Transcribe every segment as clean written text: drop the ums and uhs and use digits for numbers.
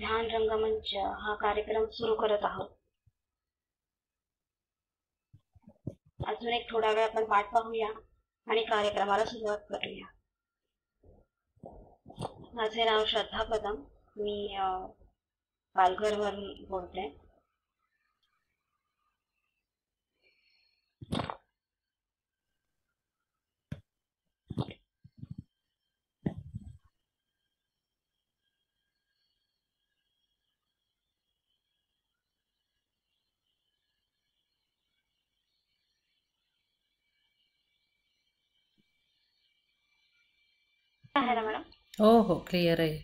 ध्यान रंगमंच हा कार्यक्रम सुरू करत आहोत। अजून एक थोडा वेळ आपण वाट पाहूया आणि कार्यक्रमाला सुरुवात करूया। माझे नाव श्रद्धा कदम, मी पालघरवरून बोलते। आहे ना मॅडम? हो हो क्लिअर आहे।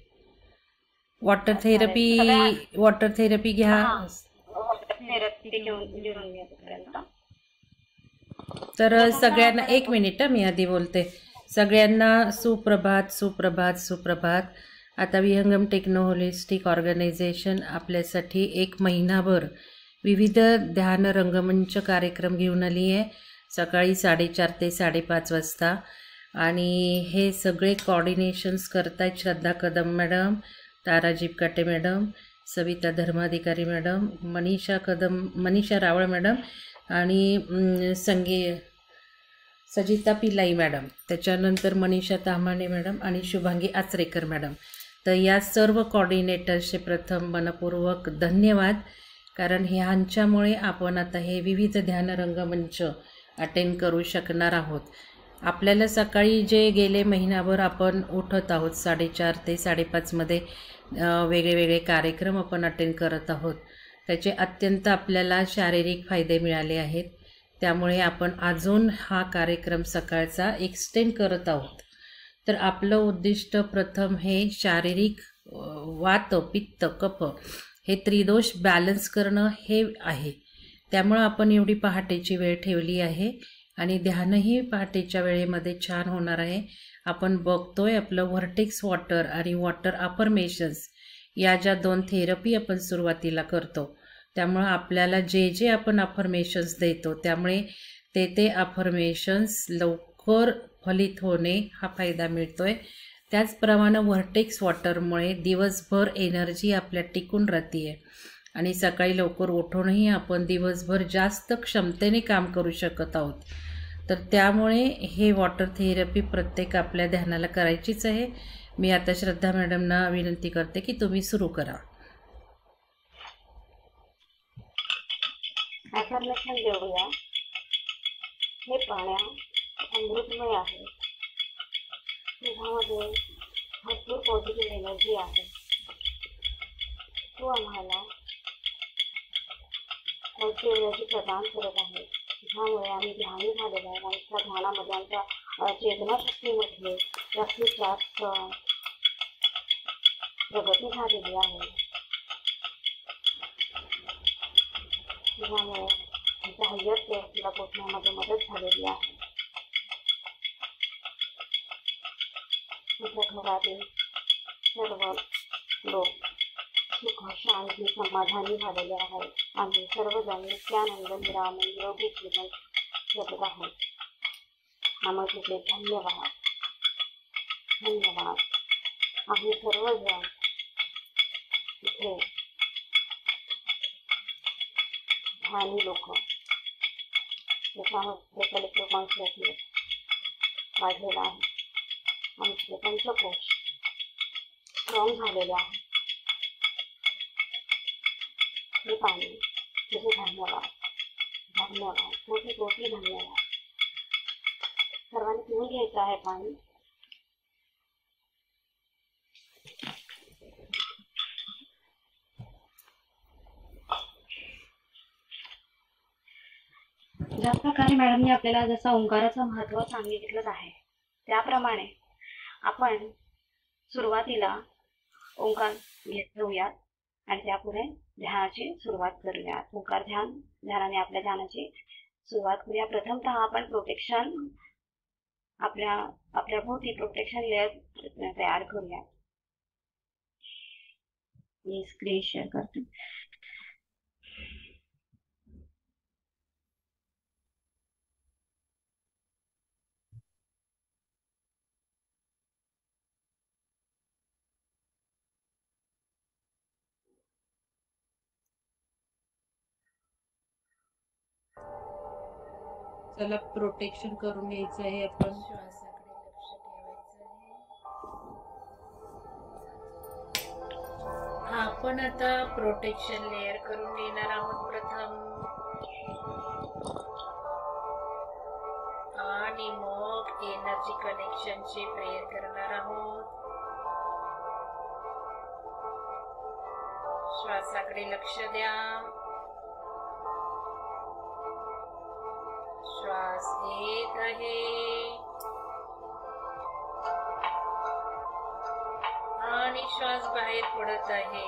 वॉटर चालेल. थेरपी घ्या। थेरपी घेऊन घ्या तोपर्यंत। तर प्रथमतः सगळ्यांना आपण एक मिनिट मी आधी बोलते। सगळ्यांना सुप्रभात सुप्रभात सुप्रभात। आता विहंगम टेक्नो होलिस्टिक ऑर्गनायझेशन आपल्यासाठी एक महिनाभर विविध ध्यान रंगमंच कार्यक्रम घेऊन आली आहे, सकाळी 4:30 ते 5:30 वाजता। आणि हे सगळे कोऑर्डिनेशन्स करतायत Shraddha Kadam madam, Tara Jipkate madam, Savita Dharmadhikari madam, Manisha Raval madam आणि सजिता पिल्लाई मॅडम, त्याच्यानंतर मनीषा ताम्हाणे मॅडम आणि शुभांगी आचरेकर मॅडम। तर या सर्व कोऑर्डिनेटर्सचे प्रथम मनपूर्वक धन्यवाद, कारण ह्यांच्यामुळे आपण आता हे विविध ध्यान रंगमंच अटेंड करू शकणार आहोत। आपल्याला सकाळी जे गेले महिनाभर आपण उठत आहोत 4:30 ते 5:30 मध्ये वेगळे कार्यक्रम आपण अटेंड करत आहोत, त्याचे अत्यंत आपल्याला शारीरिक फायदे मिळाले आहेत। त्यामुळे आपण अजून हा कार्यक्रम सकाळचा एक्सटेंड करत आहोत। तर आपलं उद्दिष्ट प्रथम हे शारीरिक वात पित्त कफ हे त्रिदोष बॅलन्स करणं हे आहे। त्यामुळे आपण एवढी पहाटेची वेळ ठेवली आहे आणि ध्यानही पहाटेच्या वेळेमध्ये छान होणार आहे। आपण बघतोय आपलं व्हर्टेक्स वॉटर आणि वॉटर अफर्मेशन्स या ज्या 2 थेरपी आपण सुरुवातीला करतो, त्यामुळे आपल्याला जे आपण अफर्मेशन्स देतो त्यामुळे ते अफर्मेशन्स लवकर फलित होणे हा फायदा मिळतोय। त्याचप्रमाणे व्हर्टेक्स वॉटरमुळे दिवसभर एनर्जी आपल्या टिकून राहते आणि सकाळी लवकर उठूनही आपण दिवसभर जास्त क्षमतेने काम करू शकत आहोत। तर त्यामुळे हे वॉटर थेरपी प्रत्येक आपल्या ध्यानाला करायचीच आहे। मी आता श्रद्धा मॅडमना विनंती करते की तुम्ही सुरू करा। अफर्मेशन देऊया। हे पाण्या अमृतमय आहे, तुझ्यामध्ये भरपूर पॉझिटिव्ह एनर्जी आहे। तू आम्हाला पॉझिटिव्ह एनर्जी प्रदान करत आहे, ज्यामुळे आम्ही ध्यानी झालेलो आहे आणि त्या ध्यानामध्ये आमच्या चेतनाशक्तीमध्ये जास्तीत जास्त प्रगती झालेली आहे, ज्यामुळे आमच्या हायर प्लेसला पोचण्यामध्ये मदत झालेली आहे। तुमच्या घरातील सर्व लोक सुख शांती समाधानी झालेले आहेत आणि सर्वजण नित्यानंद निरामय निरोगी जीवन जगत आहेत। आम्हाला तुझे धन्यवाद धन्यवाद। आम्ही सर्वजण इथे ध्यानी लोक, त्याच्यामध्ये कलेक्टिव्ह कॉन्शियसनेस वाढलेला आहे, आमचे पंचकोश स्ट्रॉंग झालेले आहे। हे पाणी तुझे धन्यवाद धन्यवाद कोटी कोटी धन्यवाद। सर्वांनी पिऊन घ्यायचं आहे पाणी। ज्या प्रकारे मॅडमने आपल्याला जसं ओंकाराचं महत्त्व सांगितलं आहे, त्याप्रमाणे आपण सुरुवातीला ओंकार घेऊयात आणि त्यापुढे ध्यानाची सुरुवात करूया। ओंकार ध्यानाने आपल्या ध्यानाची सुरुवात करूया। प्रथमतः आपण प्रोटेक्शन आपल्या भोवती प्रोटेक्शन लेयर तयार करूया। मी स्क्रीन शेअर करते। चला प्रोटेक्शन करून घ्यायचं आहे आपण. श्वासाकडे लक्ष ठेवायचं आहे. आपण आता प्रोटेक्शन लेअर करून घेणार आहोत प्रथम, आणि मग एनर्जी कनेक्शनची प्रेयर करणार आहोत. श्वासाकडे लक्ष द्या. श्वास येत आहे आणि श्वास बाहेर पडत आहे.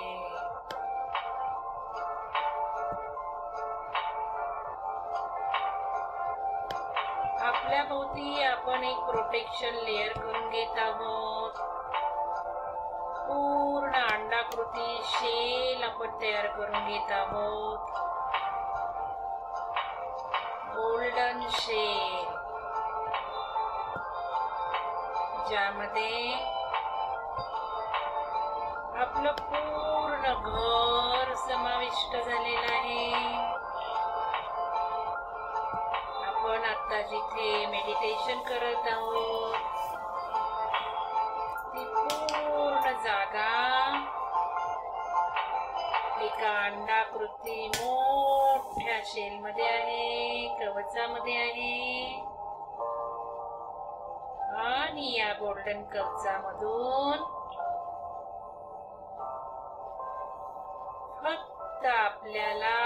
आपल्या भोवती आपण एक प्रोटेक्शन लेअर करून घेत आहोत. पूर्ण अंडाकृती शेल आपण तयार करून घेत आहोत. गोल्डन शेल, ज्यामध्ये आपलं पूर्ण घर समाविष्ट झालेलं आहे. आपण आता जिथे मेडिटेशन करत आहोत ती पूर्ण जागा एका अंडाकृती मोठ्या शेलमध्ये आहे, कवचामध्ये आहे. आणि या गोल्डन कवचामधून फक्त आपल्याला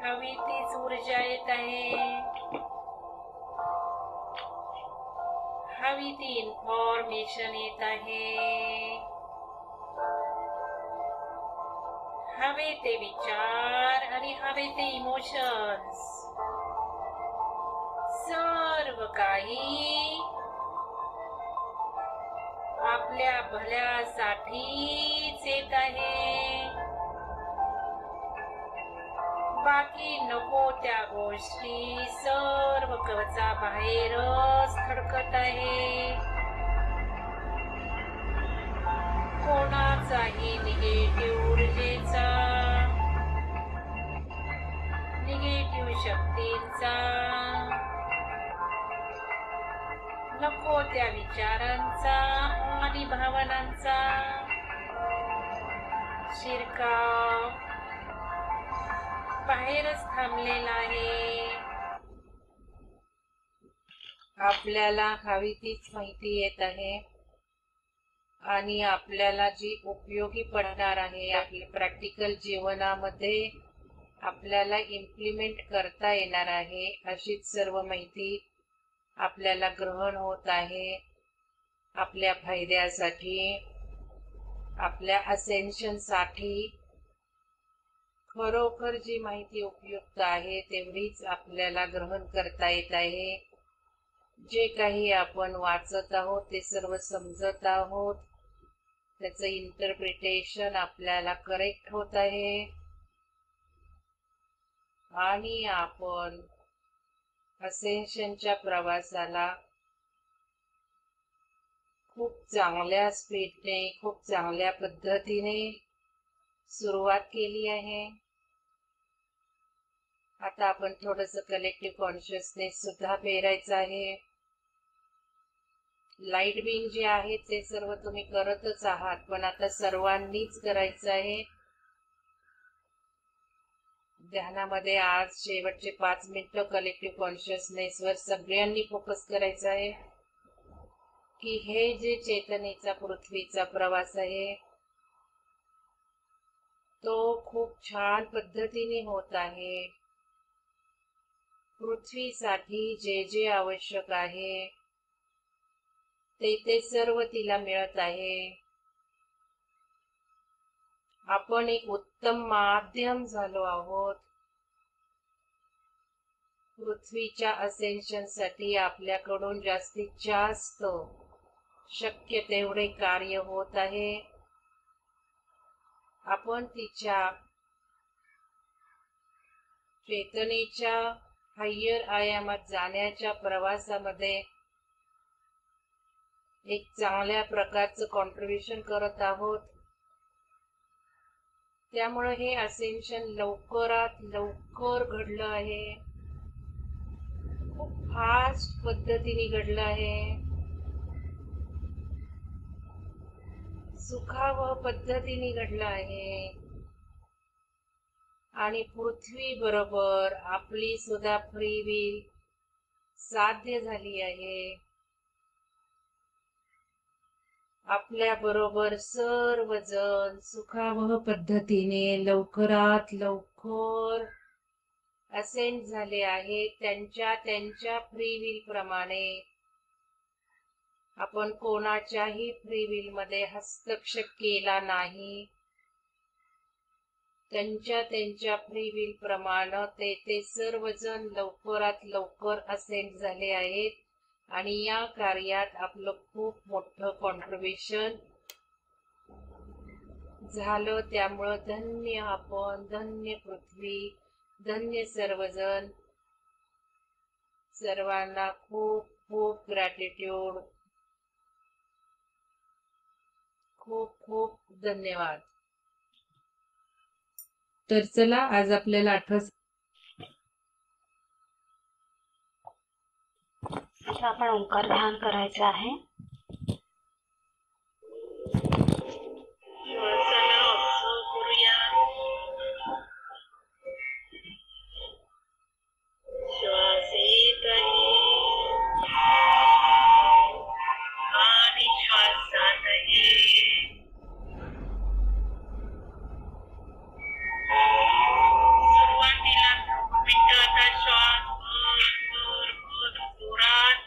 हवी तीच ऊर्जा येत आहे, हवी ती इन्फॉर्मेशन येत आहे, हवे ते विचार आणि हवे ते इमोशन्स, सर्व काही आपल्या भल्यासाठीच येत आहे. बाकी नको त्या गोष्टी सर्व कवचा बाहेरच थडकत आहे. कोणाचाही निगेटिव्ह ऊर्जेचा, निगेटिव्ह शक्तींचा, नको त्या विचारांचा आणि भावनांचा शिरकाव बाहेरच थांबलेला आहे. आपल्याला हवी तीच माहिती येत आहे आणि आपल्याला जी उपयोगी पडणार आहे आपल्या प्रॅक्टिकल जीवनामध्ये आपल्याला इम्प्लिमेंट करता येणार आहे अशीच सर्व माहिती आपल्याला ग्रहण होत आहे. आपल्या फायद्यासाठी, आपल्या असेन्शनसाठी खरोखर जी माहिती उपयुक्त आहे तेवढीच आपल्याला ग्रहण करता येत आहे. जे काही आपण वाचत आहोत ते सर्व समजत आहोत, त्याचं इंटरप्रिटेशन आपल्याला करेक्ट होत आहे आणि आपण असेन्शनच्या प्रवासाला खूप चांगल्या स्पीडने, खूप चांगल्या पद्धतीने सुरुवात केली आहे. आता आपण थोडंसं कलेक्टिव्ह कॉन्शियसनेस सुद्धा पेरायचं आहे. लाईट बिंग जे आहे ते सर्व तुम्ही करतच आहात, पण आता सर्वांनीच करायचं आहे. ध्यानामध्ये आज शेवटचे 5 मिनिटं कलेक्टिव्ह कॉन्शियसनेसवर सगळ्यांनी फोकस करायचा आहे की हे जे चेतनेचा पृथ्वीचा प्रवास आहे तो खूप छान पद्धतीने होत आहे. पृथ्वीसाठी जे जे आवश्यक आहे ते सर्व तिला मिळत आहे. आपण एक उत्तम माध्यम झालो आहोत. पृथ्वीच्या असेन्शनसाठी आपल्याकडून जास्तीत जास्त शक्य तेवढे कार्य होत आहे. आपण तिच्या चेतनेच्या हायर आयामात जाण्याच्या प्रवासामध्ये एक चांगल्या प्रकारचं कॉन्ट्रीब्युशन करत आहोत. त्यामुळे हे असेन्शन लवकरात लवकर घडलं आहे. फास्ट पद्धतीने घडलं आहे, सुखावह पद्धतीने घडलं आहे आणि पृथ्वी बरोबर आपली सुद्धा फ्री विल साध्य झाली आहे. आपल्या बरोबर सर्वजण सुखावह पद्धतीने लवकरात लवकर असेंड झाले आहेत. त्यांच्या त्यांच्या फ्री विल प्रमाणे आपण कोणाच्याही फ्री विल मध्ये हस्तक्षेप केला नाही. त्यांच्या त्यांच्या फ्री विल प्रमाणे ते सर्वजण लवकरात लवकर असेंड झाले आहेत आणि या कार्यात आपलं खूप मोठं कॉन्ट्रीब्युशन झालं. त्यामुळं धन्य आपण, धन्य पृथ्वी, धन्य सर्वजण. सर्वांना खूप खूप ग्रॅटिट्यूड, खूप खूप धन्यवाद. तर चला आज आपल्याला आता आपण ओंकार ध्यान करायचं आहे. श्वासाला ऑब्झर्व करूया. श्वास येत आहे आणि श्वास जात आहे. सुरुवातीला 2 मिनिटं आता श्वास भर जोरात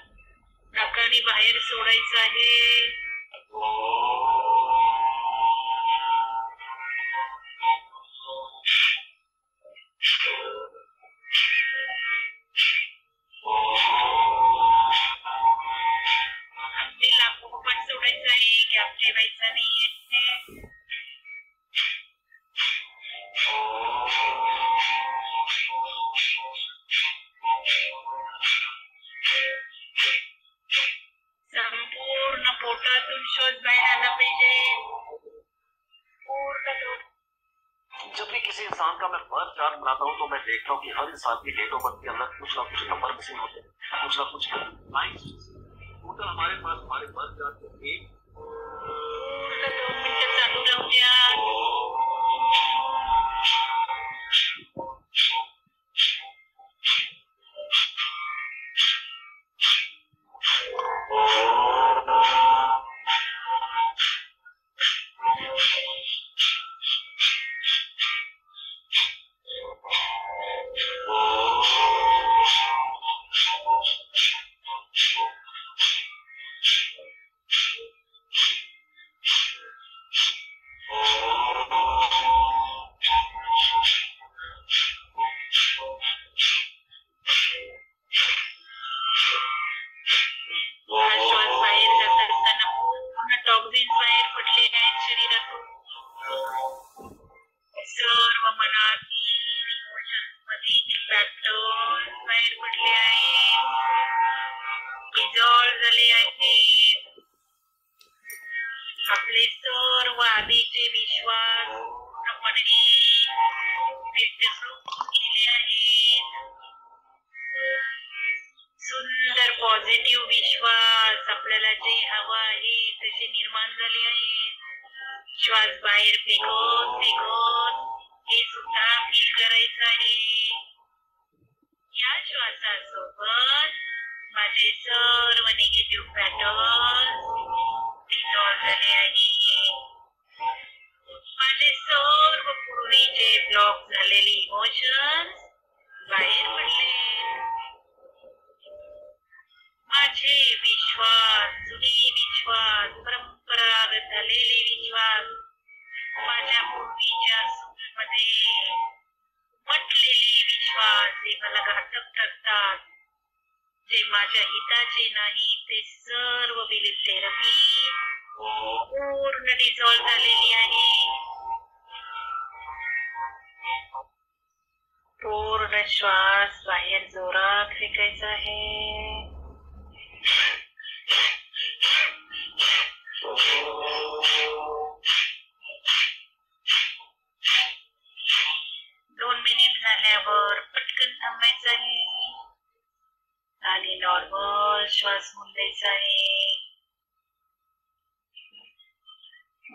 नाकाने बाहेर सोडायचा आहे. अगदी लागोपाठ सोडायचा आहे, गॅप ठेवायचा नाहीये. संपूर्ण पोटातून श्वास बाहेर आला पाहिजे. पूर्ण जब भी किसी इंसान का मैं बर्थ चार्ट बनाता हूँ तो मैं देखता हूँ कि हर इंसान की डेट ऑफ बर्थ के अंदर कुछ ना कुछ नंबर मिसिंग होते हैं, कुछ ना कुछ लाइन्स. टोटल हमारे पास हमारे बर्थ चार्ट में एक पूर्ण 2 मिनिटं चालू राहू द्या. श्वास बाहेर जात असताना पूर्ण टॉक्झिन्स बाहेर पडले आहेत शरीरातून. सर्व मनात मध्ये पॅटर्न बाहेर पडले आहेत, डिझॉल्व झाले आहेत. आपले सर्व आधीचे विश्वास पूर्णपणे विसरून गेले आहेत. सुंदर पॉझिटिव्ह विश्वास आपल्याला जे हवा आहे तसे निर्माण झाले आहेत. श्वास बाहेर फेकून फेकून हे सुद्धा फील करायचं आहे. या श्वासासोबत माझे सर्व निगेटिव्ह पॅटर्न डिझॉल्व झाले आहेत. माझे सर्व पूर्वीचे ब्लॉक झालेले इमोशन्स बाहेर पडले. माझे विश्वास, जुने विश्वास, परंपरागत झालेले विश्वास, माझ्या पूर्वीच्या सुखमध्ये म्हटलेले विश्वास जे मला घातक ठरतात, जे माझ्या हिताचे नाही, ते सर्व बिलीफ थेरपी पूर्ण डिझॉल्व झालेली आहे. पूर्ण श्वास बाहेर जोरात फेकायचा आहे. 2 मिनिट झाल्यावर पटकन थांबायचं आहे आणि श्वास होऊन द्यायचा आहे.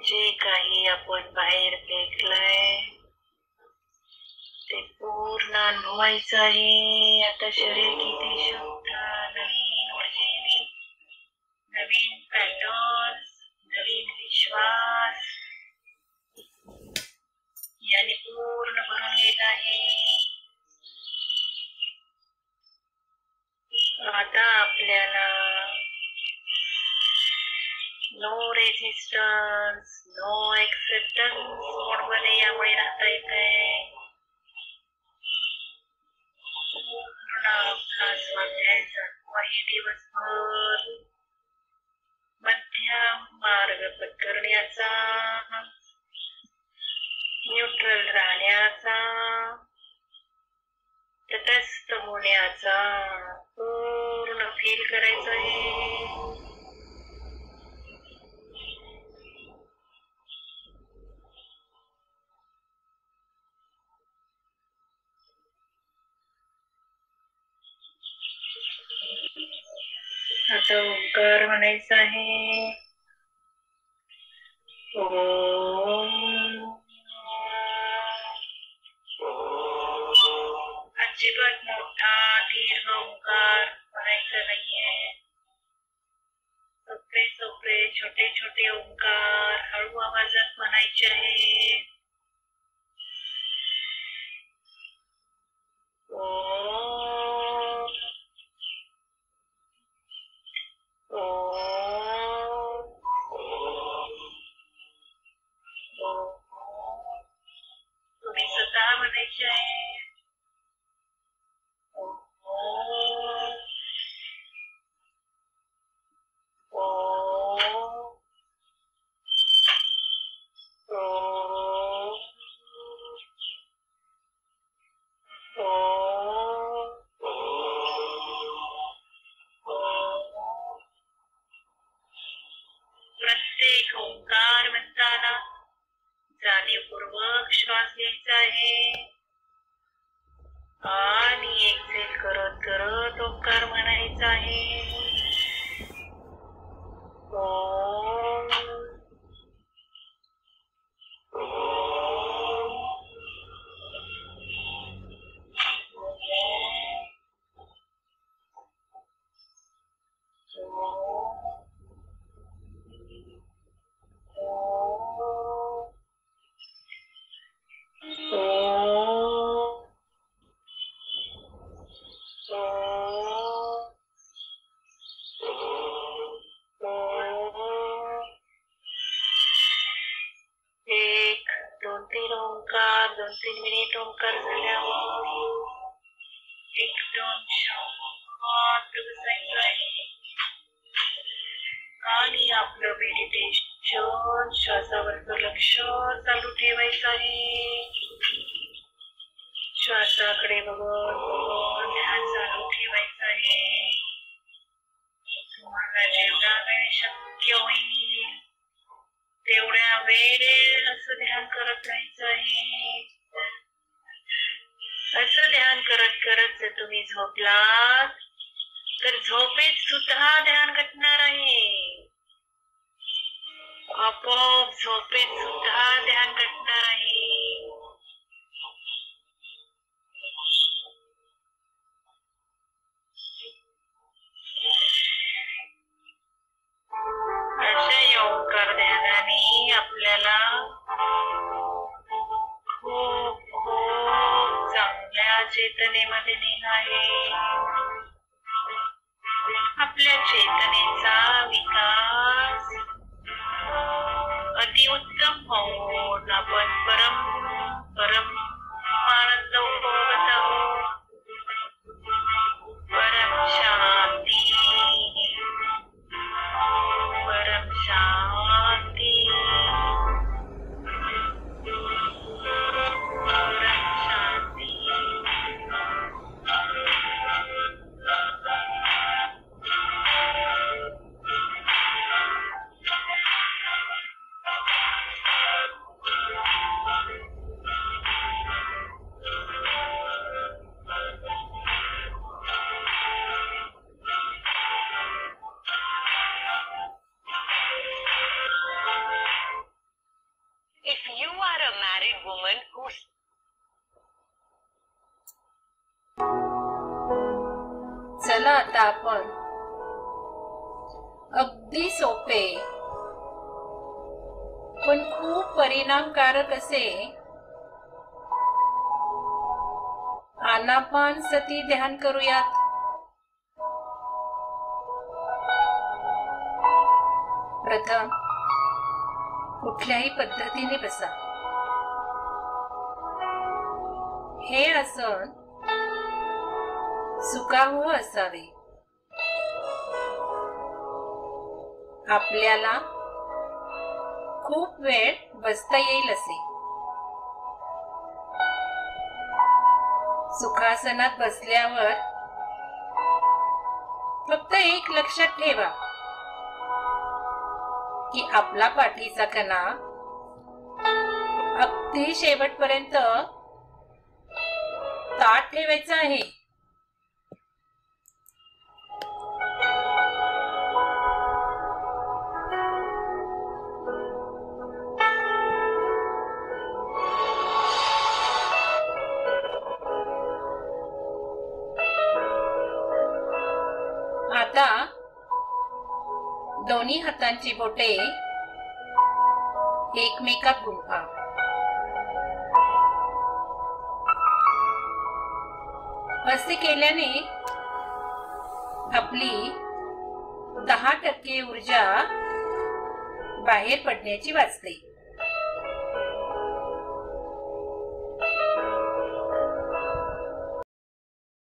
जे काही आपण बाहेर फेकलंय ते पूर्ण अनुभवायचं आहे. आता शरीर किती शुद्ध, नवीन ऊर्जेने, नवीन पॅटर्न्स, नवीन विश्वास याने पूर्ण भरून गेला आहे. आता आपल्याला नो रेजिस्टन्स, नो एक्सेप्टन्स मोड मध्ये यामुळे राहता येत आहे. पूर्ण आपला स्वाध्याय चालू आहे दिवसभर. मध्यम मार्ग पत्करण्याचा, न्यूट्रल राहण्याचा, तटस्थ होण्याचा पूर्ण फील करायचं आहे. आता ओंकार म्हणायचा आहे. अजिबात मोठा दीर्घ ओंकार म्हणायचा नाहीये. सोपे सोपे छोटे छोटे ओंकार हळू आवाजात म्हणायचे आहे. तुम्ही स्वतः म्हणायचे आहे. प्रत्येक ओंकार म्हणताना जाणीवपूर्वक श्वास घ्यायचा आहे आणि एक्झेल करत करत ओंकार म्हणायचा आहे. एक, दोन, तीन ओंकार, 2-3 मिनिट ओंकार झाल्यावर एकदम शांत बसायचं आहे आणि आपलं मेडिटेशन श्वासावरचं लक्ष चालू ठेवायचं आहे. श्वासाकडे बघून ध्यान चालू ठेवायचं आहे. तुम्हाला जेवढा वेळ शक्य होईल तेवढ्या वेळ असं ध्यान करत राहायचं आहे. असं ध्यान करत करत जर तुम्ही झोपलात तर झोपेत सुद्धा ध्यान घटणार आहे. आपोआप झोपेत सुद्धा ध्यान घटणार आहे. अशा या ओंकार ध्यानाने आपल्याला खूप खूप चांगल्या चेतनेमध्ये नेलं आहे. आपल्या चेतनेचा विकास अतिउत्तम होऊन आपण परम परम आनंद उपभोगत आहोत. परम शांती, परम शांती, परम शांती. खुश। चला आता आपण अगदी सोपे पण खूप परिणामकारक असे आनापानसती ध्यान करूयात। प्रथम कुठल्याही पद्धतीने बसा। हे आसन सुखावह असावे। आपल्याला खूप वेळ बसता येईल असे। सुखासनात बसल्यावर फक्त एक लक्षात ठेवा की आपला पाठीचा कणा अगदी शेवटपर्यंत ताठ ठेवायचा आहे। आता दोन्ही हातांची बोटे एकमेकात गुंफा। असे केल्याने आपली 10% ऊर्जा बाहेर पडण्याची वाचते।